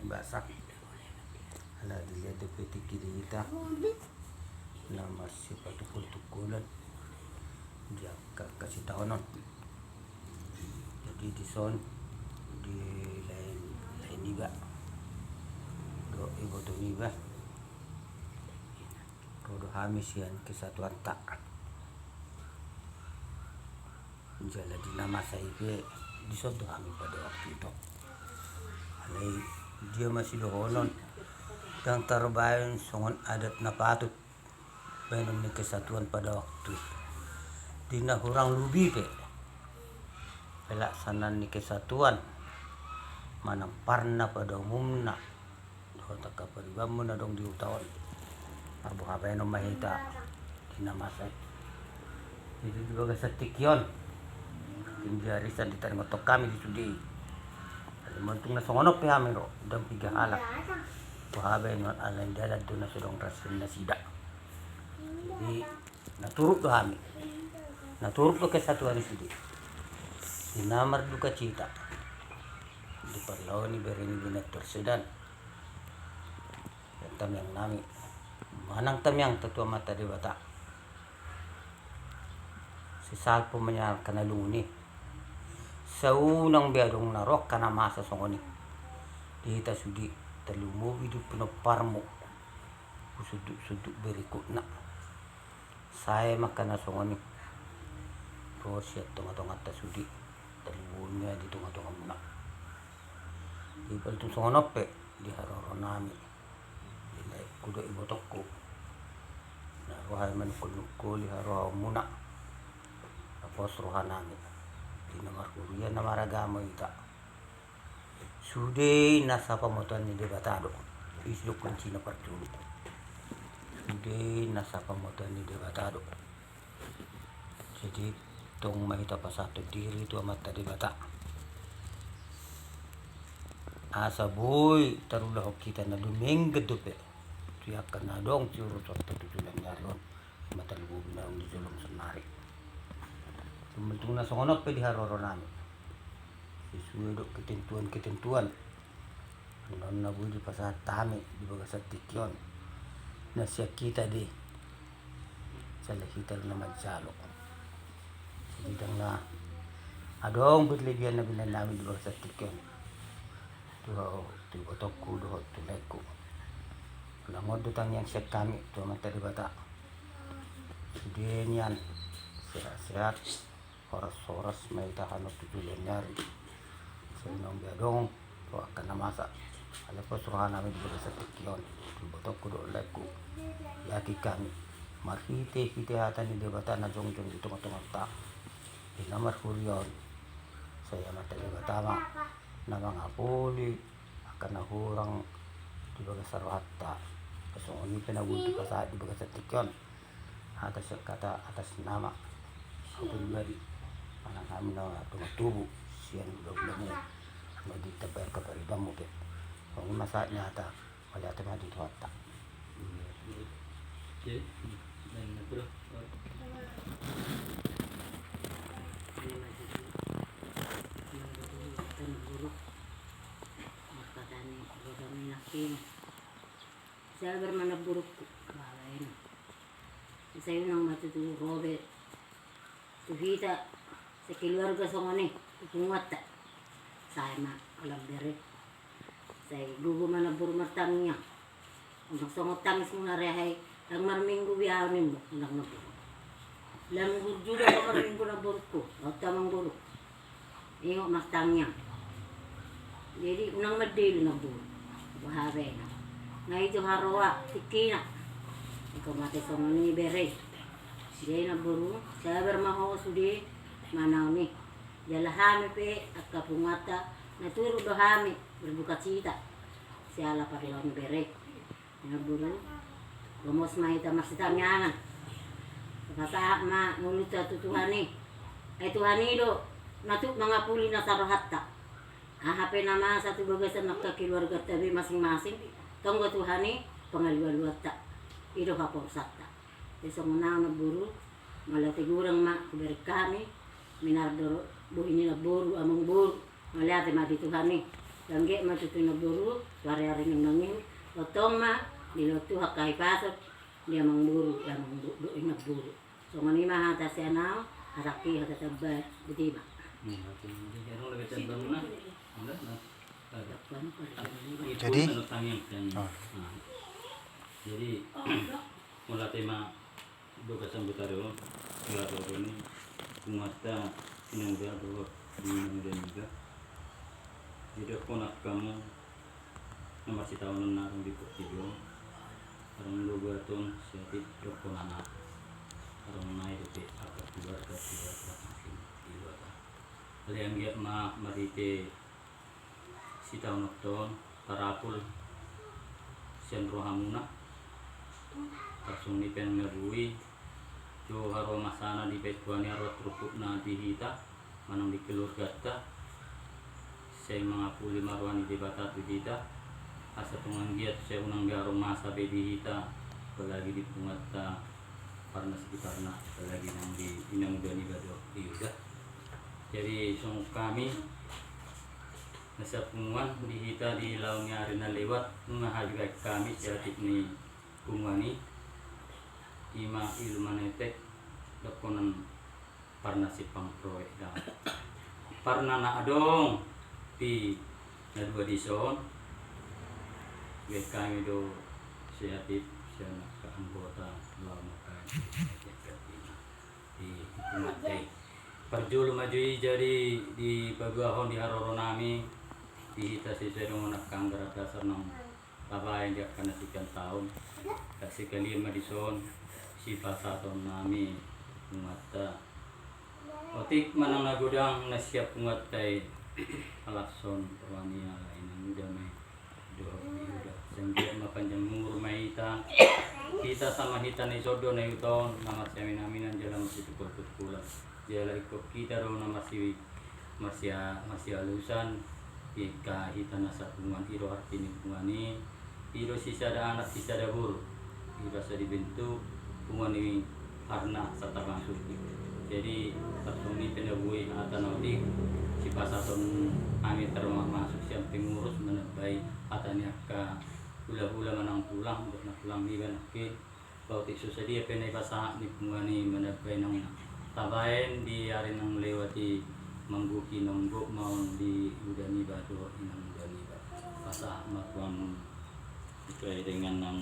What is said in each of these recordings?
basak ala dilihat peti kita na masih patukul-tukulan dia kasih tahunan jadi di son di lain iba do ibo to iba rodo hamis yan kesatuan tak jala di nama saya di son do hamis pada waktu itu alay dia masih dohonon yang terbaik songon adat na patut benom ni kesatuan pada waktu di na hurang lubi pe pelaksanaan ni kesatuan manang parna pada umumna dohota kaparibamu na dong diutawan arbo benom mahita di na masay itu juga satikyon kinjarisan di taringotok kami di sudi alimuntung na songonok pe hamiro dan piga halak pahabe non alain dalat do na sudong rasin na sida jadi naturut do kami naturut do kesatuan sudi di namar duka cita di parlaw ni berini binatur sedan tamyang nami manang tamyang tatua mata di bata si salpo manyal kanaluni sa unang biadong narok kana masa songoni dihita sudi terlumu hidup penuh parmo suduk berikut nak saya makan songoni proses tengah-tengah sudi terlunya di tengah-tengah muna di baltung songonope di haroro nami di kudo ibu toko naruhay manukul-nukul di haroro muna tapos rohan nami di nomor kurian na maragamo ita sude nasa pamotuan ni debatado islo kunci na partulo sude nasa pamotuan ni debatado jadi tong mahita pa satu diri tu amat debata asa boy tarulah kita na lumeng gedupe tu akan na dong curut waktu tujuan nyaron matan gubi na di julong senari tumultung na songonok pe di haroro nami sesuai dok ketentuan non na budi pasat tami di bagasat tikyon na siya kita di salah kita na magsalo bidang na adong berlebihan na binan namin di bagasat tikyon tu otokku do tu lekku langod do tang yang siya kami tu mata di bata sudenian sehat-sehat horas-horas may tahanok tujulan nyari sa inong biadong to akan na masa ala po suruhan namin di bagasat tikyon tu otokku do lekku yaki kami marhite hatan ni debata na jong-jong di tengah-tengah tak di nomor kurion saya mata di batama na mga puli akan na hurang di bagasat rohatta kasong ni pinabunto ka sa di bagasat tikyon atas kata atas nama abun bari anang kami na tumatubo siyan ulo-ulo magita pa yung kaparibang mo pe kung masaat niya ata wala ito mga dito ata saya bermana buruk bawain saya nang matutu Robert tuhita sa keluarga songone ipungat saya mak alam bere saya gugu mana buru martangnya untuk songot tangis muna rehay ang marminggu biyanin mo unang naburo lang juga ang marminggu na buruk o tamang buruk ingo martangnya jadi unang madil na buru bahabe na ngayon yung harawa tikina ikaw mati songon ni bere dia na buru saya bermaho sudi manaw ni jalahami pe at kapungata naturo dohami berbuka cita siala parilaw ni bere na buru gamos mahita masita nyangan kata ma mulut tutuhani ay tuhani do natuk mga puli na sarohatta hape nama satu bagasan nakakeluarga tabi masing-masing tonggo tuhani pangaluwa-luwa ta ido kaporsata besok menang na buru malati gurang mak kuberi kami minardoro bu ini na buru among buru malati mati tuhani Langge matutu naburu, hari-hari nangin, otong ma dilotu hakai pasok dia mangburu, dia mangburu naburu. So ngani mah hata sianao, haraki hata tabay, budi ba. Jadi jadi mula tema doka sambutaro ngaro ini kumata sinangga do di juga jadi aku nak kamu nomor si tahun narung di video orang logo ton siati doko nana orang naik di apa keluarga makin di luar kalian lihat mah marite si tahun ton tarapul sian rohamuna langsung ni pen ngerui jo haro masana di petuani haro trupuk na dihita manang di keluarga ta saya mengapuli marwani di batat dihita asa tungan giat saya unang garo masa be dihita apalagi di pungata karena sekitarna apalagi nang di inang dani bado diudah jadi sung kami nasa punguan dihita di laungnya arena lewat menghargai kami secara ni pungwani ima ilmanetek dokonan parna sipang proyek dah parna na adong di dua dison kami do siatif siana ke anggota lama kan di umatei perjulu majui jadi di baguahon di haroro nami di hita sisero nak kanggar dasar nang babae dia kana sekian tahun kasih kalian madison si pasaton nami mata otik manang nagudang na siap ngatai alakson wania lain damai doa udah sengge mapanjang umur maita kita sama hitan isodo na yuton nama sami naminan jalan masih tukul-tukulan jalan ikut kita ro nama masih alusan ika hitan asa pungan iro artini pungani iro sisa ada anak sisa ada buru iro sa dibentuk pungani karena sata masuk jadi tersuni penabui atan odik si pasaton kami termasuk siang pengurus menebai atanya ke hula-hula menang pulang untuk nak pulang di banakin bau tik susah dia penai pasah ni pungani menebai nang tabain di hari nang lewati mangguki nonggok mau di udani batu inang udani batu pasah makuang sesuai dengan nang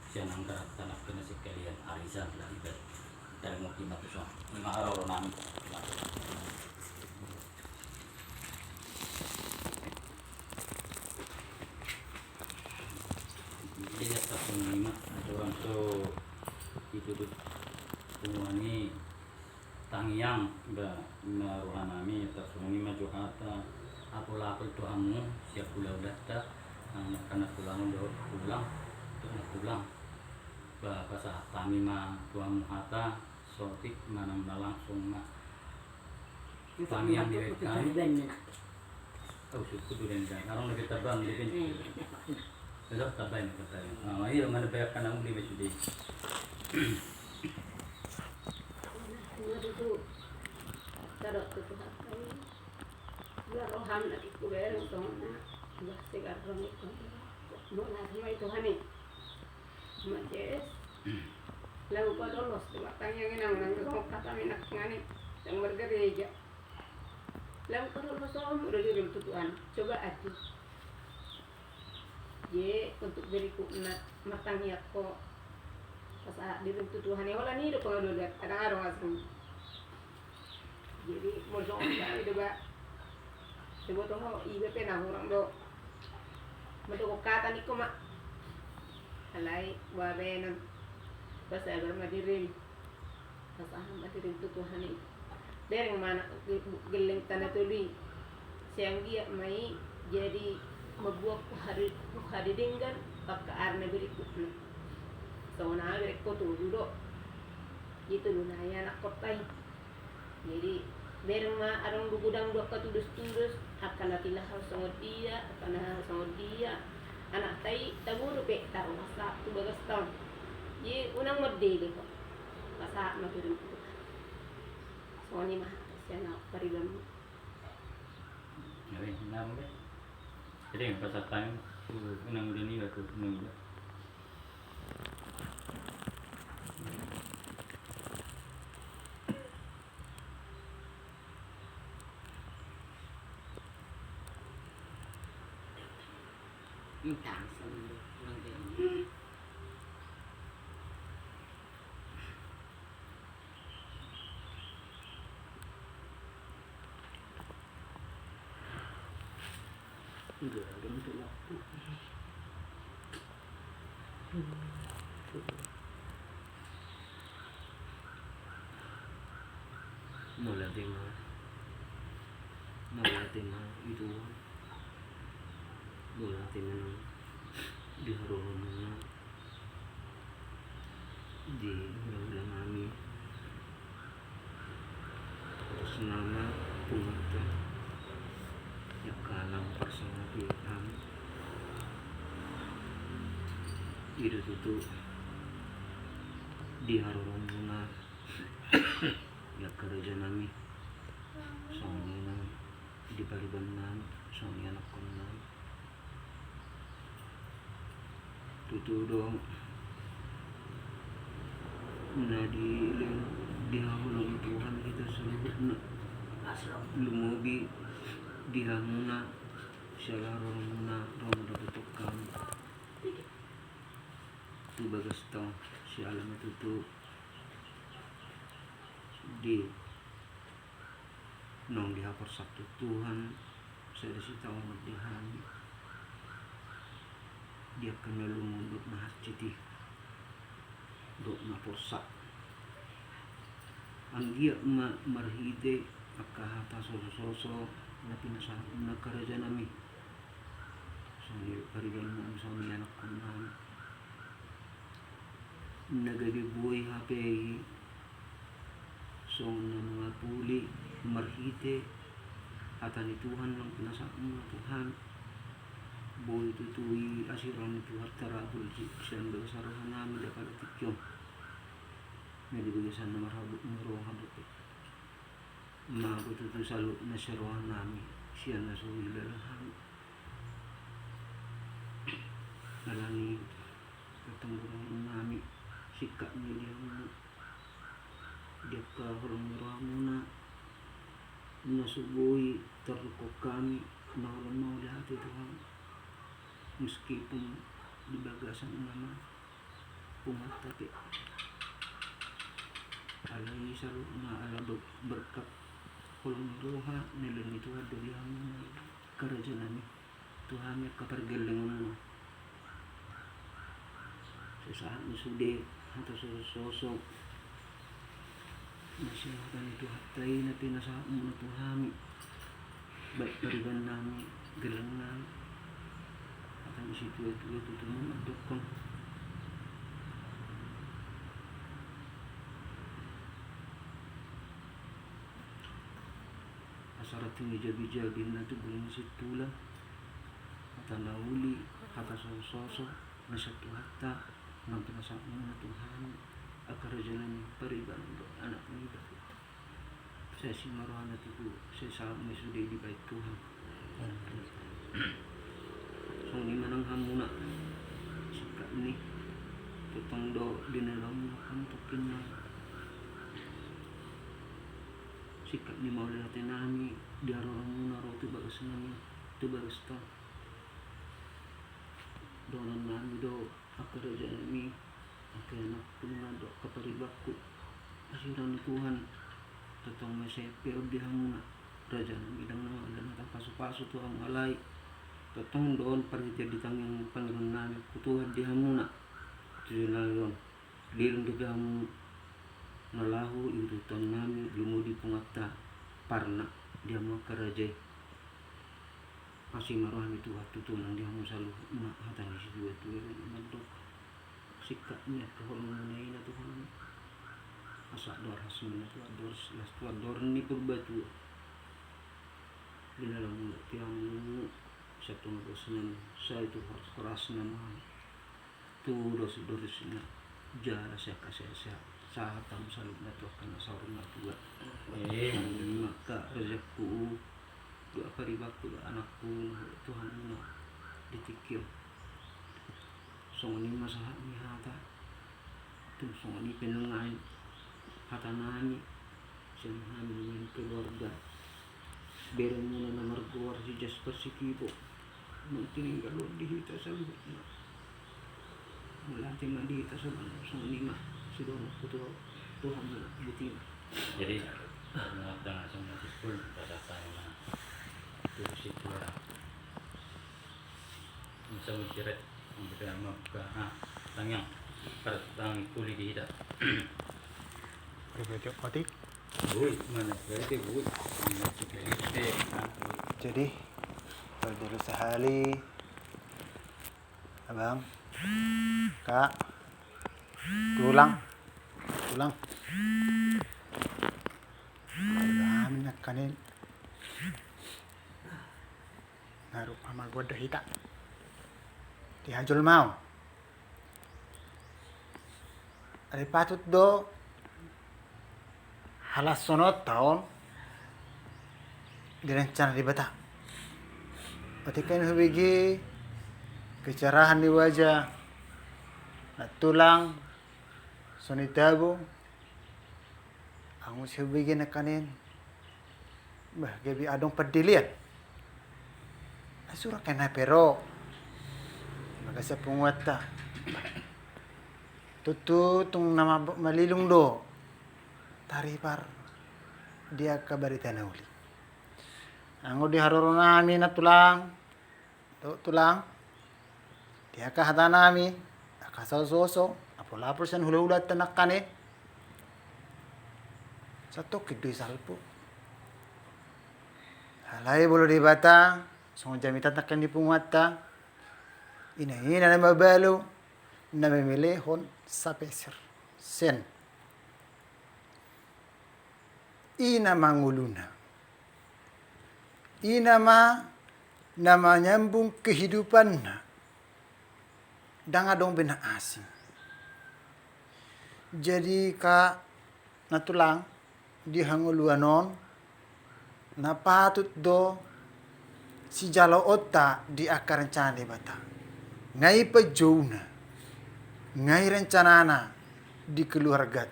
siang angkat tanah kena sekalian arisan lah ibadah dari mungkin matu so 5 araw namin ini satu 5 orang so itu ini tangiang ba naruhan nami atas 5 johata apol tuamu siap pulau data anak-anak pulang do pulang ba pasah kami mah tuamu hata sotik manang na langsung mah tangiang direct kami oh suku duren dan orang lebih terbang di pintu belok tabay na katayin iya man ba ka nang di mesudi Tarot ko sa kay larohan na ikubero ko na basta garong ko mo na may Tuhan majes lalu ko lolos tumatang yang nang nang kata minak ngani yang bergereja lalu ko lolos ako mo rin tutuan coba aja ye untuk diriku na matangi ako pas di tutuhan ya wala ni do ko do lihat kadang-kadang asam jadi mau soal itu ba sebetulnya ibu pernah orang do bentuk kata ni mak alai wabenan pas agar madirim pas madirim tutuhan ini dari mana geleng tanah tuli siang dia mai jadi membuat hari denggan pakai arna berikutnya soalnya berikut tuh dulu itu lunanya anak kotai jadi bereng mah arang gudang dua ketudus-tudus akan latilah sama dia anak tai taburu pe tahu masa tu bagas tahun ye unang merde deh kok masa mah turun itu soalnya mah saya nak parigam ngeri nam be Jadi yang pasal time nang udah nih aku nang udah. Entah selalu orang dia. Enggak ada untuk waktu. Nolatima itu nolatima di Harorona di ulang kami senama pungata yang kalang bersama Vietnam itu tuh di Harorona ya kerja nami soalnya di Baribanan soalnya anak konan tutu dong na di hahulong Tuhan kita seluruh na lumubi di hamuna siya muna rong dabutukan tu bagas tong si alam itu tuh di nong dihapor Sabtu Tuhan saya disita umat dihani dia kena lumunduk na haciti dok na porsa ang giya marhide akahata soso na pinasa na karaja nami so ni parigan mo sa mga anak ko na nagagibuhay hape so na mga puli marhide ata ni Tuhan lang pinasa mga Tuhan boy tutui asiran itu tarabul siyan basaruhan namin dapat tikyo na dibigasan na marhabot ng roong habot mabututu salo na siyaruhan namin siya na suhilalahan alani katangguran namin sikat niya dia kahulong muna nasubuhi terlukok kami nahulang mau lahat Tuhan meskipun di bagasan nama pumat tapi alai salu na ala berkat kulong roha nilang itu ada yang kerajaan Tuhan yang kapergelengan mo sesaat sude atau sosok nasihatan itu hatai na pinasaan mo na Tuhan baik pariban namin gelengan atau situ itu teman adukon asarat ini jabi na tu bulan situla kata lauli kata sosok na satu hatta ng pinasaan mo na Tuhan akarajalan pariban do anak nila saya si maruhan at ito saya sa may suday di bait Tuhan so ni manang hamuna sika ni tutong do dinalang na kantokin na sika ni maulay natin nami diarorang muna ro tu bagas nami tu bagas to doon nami do akaraja nami kaya anak tulungan do kaparibakku asiran ni Tuhan tutong may sepe o di hamuna raja nami idang na alam na paso-paso to ang alay tutong doon paritir di tanging Panginoon namin kutuhan di hamuna ito na yun lirong di hamuna nalahu irutan namin lumudi pungata parna di hamuna karajay kasi maruhan itu waktu tunang di hamuna salu na hatang isi dua tu mandok sikat niya kahulong munay na Tuhan asa dor hasin na tu ador ni perbatu dinalang tiang satu dosen saya itu keras nama tu dosis na jara saya kasih saya saat tamu salut na tu akan saurun na tua maka rezekiku dua paribakku anakku Tuhan ditikyo songoni masalah ni hata tum songoni penungai hata nami senhami dengan keluarga bereng muna na marguar si Jasper si Kibo magtininggal di hita sa na mulati madita sa mga songoni ma sudah puto Tuhan na buti Jadi dengan semua school pada saya mana tu situ lah. Bisa mencerit memberikan muka tangyang pertang kuli di hidup. Begitu pati. Bui mana berarti bui. Jadi dulu sehari abang kak tulang kami nakanin naruh sama gua dah hita dihajul mau ada patut do halas sonot tahun direncana di bata patikan hubigi kecerahan di wajah tulang sonitago ang hubigi na kanin bah gabi adong pedilian asura kena pero magasa pungwata tutu tung nama malilung do taripar dia kabarita na uli ang di haroro namin na tulang dia kahata namin akasasoso apolapor san hula-hula tanak kanin satu kidoy salpo halay bolo di bata song jamitat nakkan di pungwata ina na mabalo na memilehon sa peser sen ina manguluna ina na menyambung kehidupan dang adong bina asing jadi ka natulang dihanguluanon na patut do si jalo otta di akar rencana di bata ngai pejuna ngai rencanana di keluarga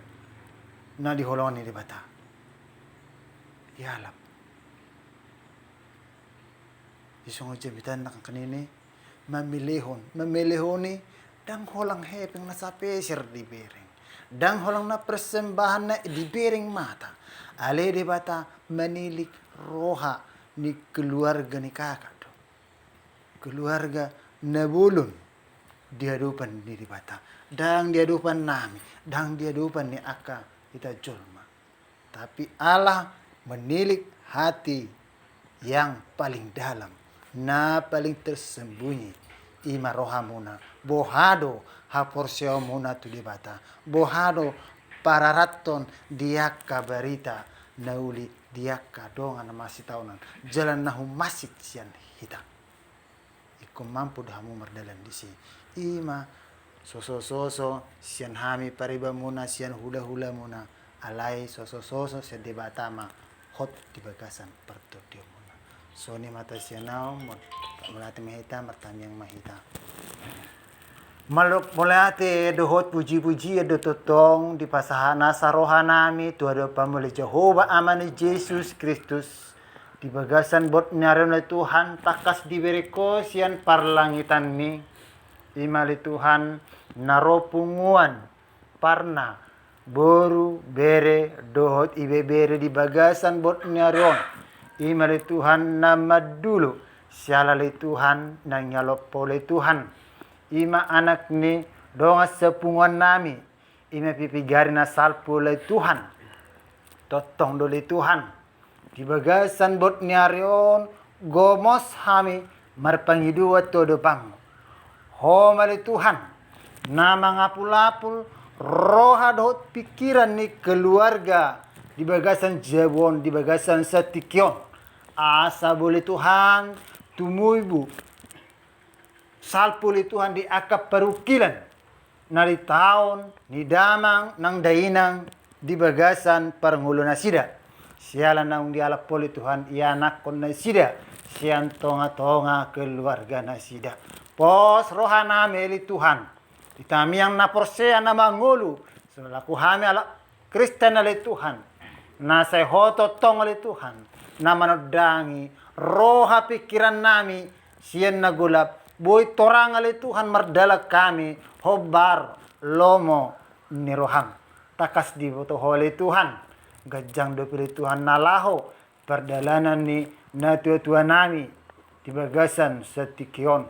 na di holoni di bata yalap isong jebitan nak kanini memilihoni dang holang hepeng na sa peser di bereng dang holang na persembahan na di bereng mata ale di bata menilik roha ni keluarga ni kakak do keluarga nabulun di hadapan di bata dang di hadapan nami dang di hadapan ni aka kita jolma tapi Allah menilik hati yang paling dalam na paling tersembunyi ima rohamuna bohado haporsio muna tu di bata bohado pararaton diaka barita nauli diaka dongan masih tahunan jalan nahu masih sian hita iku mampu dahamu merdalan di sini ima soso sian hami pariba muna sian hula muna alai soso sian di bata ma hot di bagasan pertodio muna soni mata sianau mulati mahita martanyang mahita maluk mulati dohot puji-puji do totong di pasahana sarohanami tu ada pamuli Jehovah amani Yesus Kristus di bagasan bot nyarana Tuhan takas diberi kosian parlangitan mi imali Tuhan naropunguan parna boru bere dohot ibe bere di bagasan bot nyaron imali Tuhan nama dulu sialali Tuhan nang nyalop pole Tuhan ima anak ni donga sepunguan nami ima pipigari na salpo le Tuhan totong dole Tuhan di bagasan bot nyarion gomos hami marpangidua todo pang homali Tuhan nama ngapul-apul roha dohot pikiran ni keluarga di bagasan jabon di bagasan setikyon asa boleh Tuhan tumuibu salpuli Tuhan di akap perukilan nari tahun ni damang nang dainang di bagasan parngulo na sida sialan nang di alap poli Tuhan ianak kon na sida sian tonga-tonga keluarga nasida. Pos rohana meli Tuhan. Ditami yang naporsea na mangulu. Selaku hami ala Kristen ale Tuhan. Na sehoto tong ale Tuhan. Na manodangi roha pikiran nami sian na gulap. Boy torang ale Tuhan mardala kami hobar lomo ni roham. Takas di boto hole Tuhan. Gajang do pilih Tuhan nalaho perdalanan ni na tua-tua nami di bagasan setikion.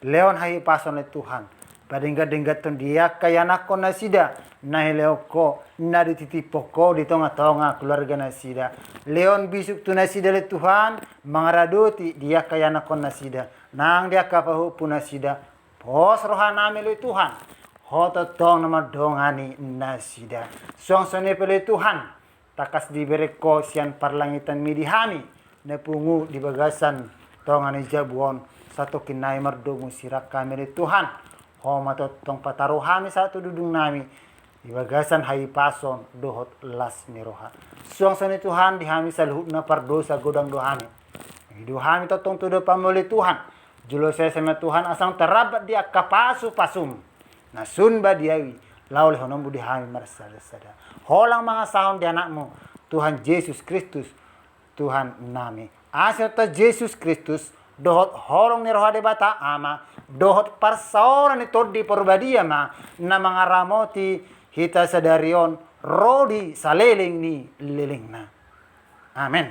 Leon hai pason le Tuhan. Padingga-dinggaton dia kaya nako nasida. Nahi leo ko na di titipoko di tonga-tonga keluarga nasida. Leon bisuk tu nasida le Tuhan. Mangaraduti dia kaya nako nasida. Nang dia kapahu punasida. Pos rohanami le Tuhan. Hoto tong nama dongani nasida. Song-sone pele Tuhan. Takas diberi ko sian parlangitan midihami. Nepungu di bagasan tongani jabuon. Satu kinai merdomu sirak kami le Tuhan. Homa tong pataruhami satu dudung nami. Di bagasan hai pason dohot las niroha. Song-sone Tuhan dihami saluhut na pardosa godang dohami. Dohami totong tudo pamuli Tuhan. Julo saya sama Tuhan asang terabat dia kapasu pasum. Nah sunba diawi. Lauli honom budi hami marsada. Holang mga sahon di anakmu. Tuhan Yesus Kristus. Tuhan nami. Asal ta Yesus Kristus. Dohot holong ni roha de bata ama. Dohot parsaora ni tordi porbadia ma. Na mga ramoti hita sadarion. Rodi saleling ni liling na. Amen.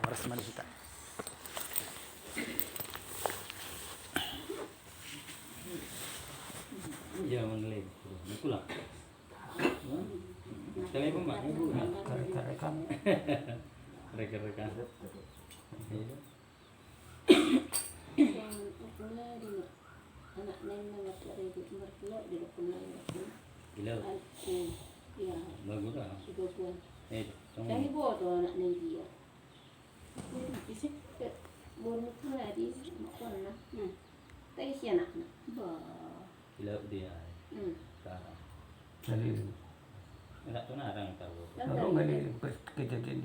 Rasman kita. Jangan lagi. Itulah. Sekali pun mak. Rekan-rekan. Rekan-rekan. Anak nenek waktu ada di mertua di depan Gila. Ya. Bagus lah. Itu pun. Tunggu. Saya bawa tu anak nenek dia. Isi baru tu lagi makan lah. Tapi si anak nak. Bah. Gila dia. Sekarang. Jadi, Enggak tuh narang tahu. kalau nggak kejadian